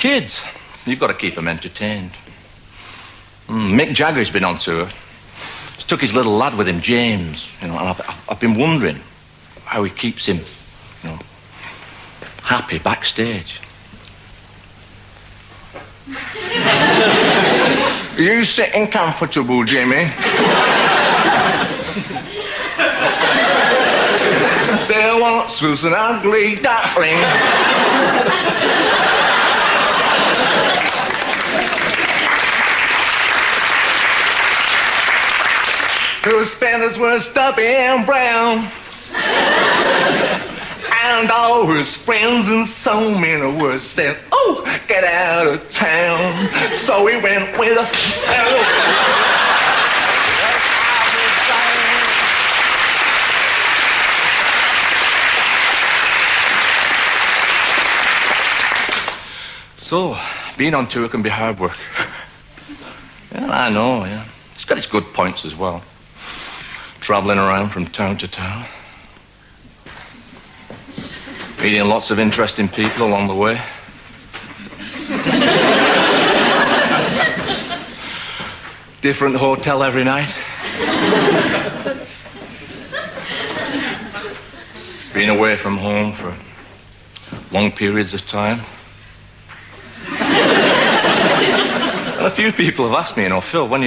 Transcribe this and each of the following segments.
Kids, you've got to keep them entertained. Mick Jagger's been on tour. He's took his little lad with him, James, and I've been wondering how he keeps him, happy backstage. Are you sitting comfortable, Jimmy? There once was an ugly duckling whose feathers were stubby and brown, and all his friends in so many words said, "Oh, get out of town." So he went with a So, being on tour can be hard work. Yeah, I know, yeah. It's got its good points as well. Travelling around from town to town. Meeting lots of interesting people along the way. Different hotel every night. Being away from home for long periods of time. And a few people have asked me, Phil, when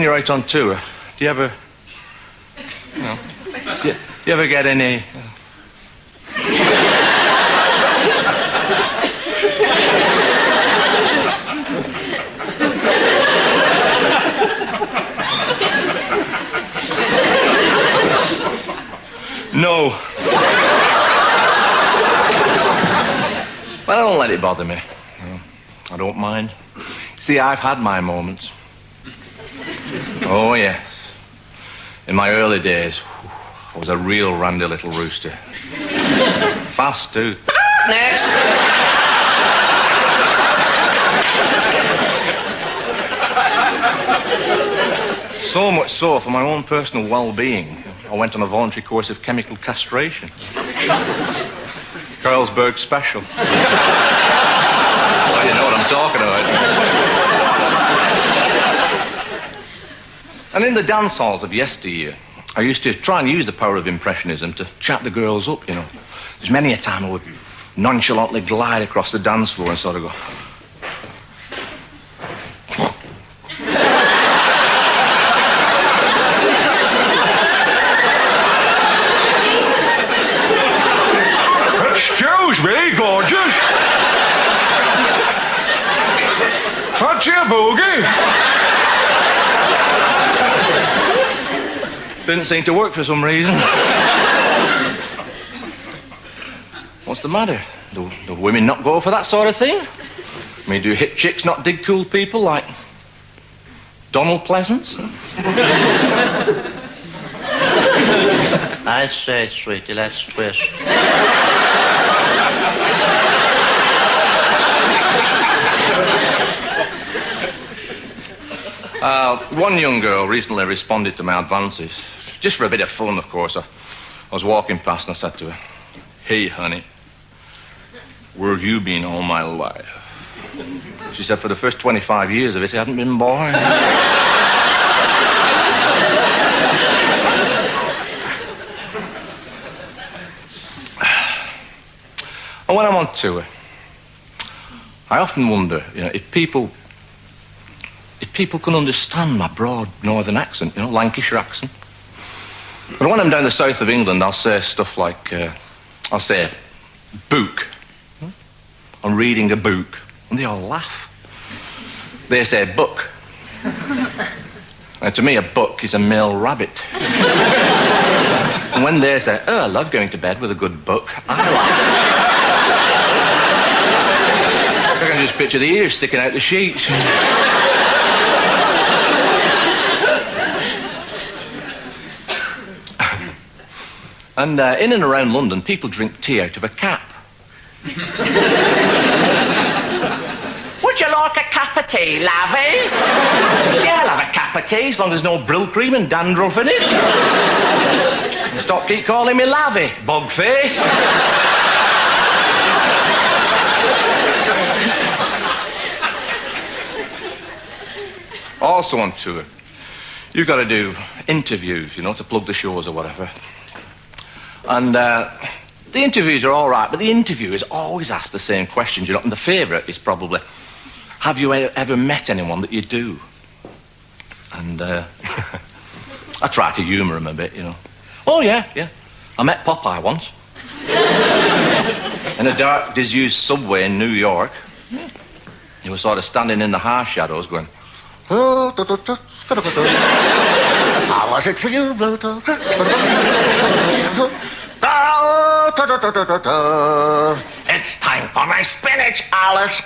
you're out on tour, do you ever, do you ever get any... No. Well, I don't let it bother me. I don't mind. See, I've had my moments. Oh, yes. In my early days, I was a real randy little rooster. Fast, too. Next. So much so, for my own personal well-being, I went on a voluntary course of chemical castration. Carlsberg special. Well, you know what I'm talking about. And in the dance halls of yesteryear, I used to try and use the power of impressionism to chat the girls up, There's many a time I would nonchalantly glide across the dance floor and sort of go... Excuse me, gorgeous. What's your boogie? Didn't seem to work for some reason. What's the matter? Do women not go for that sort of thing? I mean, do hip chicks not dig cool people like Donald Pleasance? I say, sweetie, let's twist. One young girl recently responded to my advances. Just for a bit of fun, of course. I was walking past and I said to her, "Hey, honey, where have you been all my life?" She said for the first 25 years of it, I hadn't been born. And when I'm on tour, I often wonder, if people can understand my broad northern accent, Lancashire accent. But when I'm down the south of England, I'll say stuff like, I'll say, book. I'm reading a book. And they all laugh. They say, book. And to me, a book is a male rabbit. And when they say, oh, I love going to bed with a good book, I laugh. I can just picture the ears sticking out the sheets. And in and around London, people drink tea out of a cap. Would you like a cup of tea, lovey? Yeah, I'll have a cup of tea, as long as there's no brill cream and dandruff in it. And stop keep calling me lovey, bog face. Also on tour. You've got to do interviews, you know, to plug the shows or whatever. And the interviews are all right, but the interviewers always ask the same questions, you know. And the favourite is probably, have you ever met anyone that you do? And I try to humour them a bit, you know. Oh, yeah. I met Popeye once. In a dark, disused subway in New York. He was sort of standing in the harsh shadows going... How was it for you, Lowther? It's time for my spinach, Alice.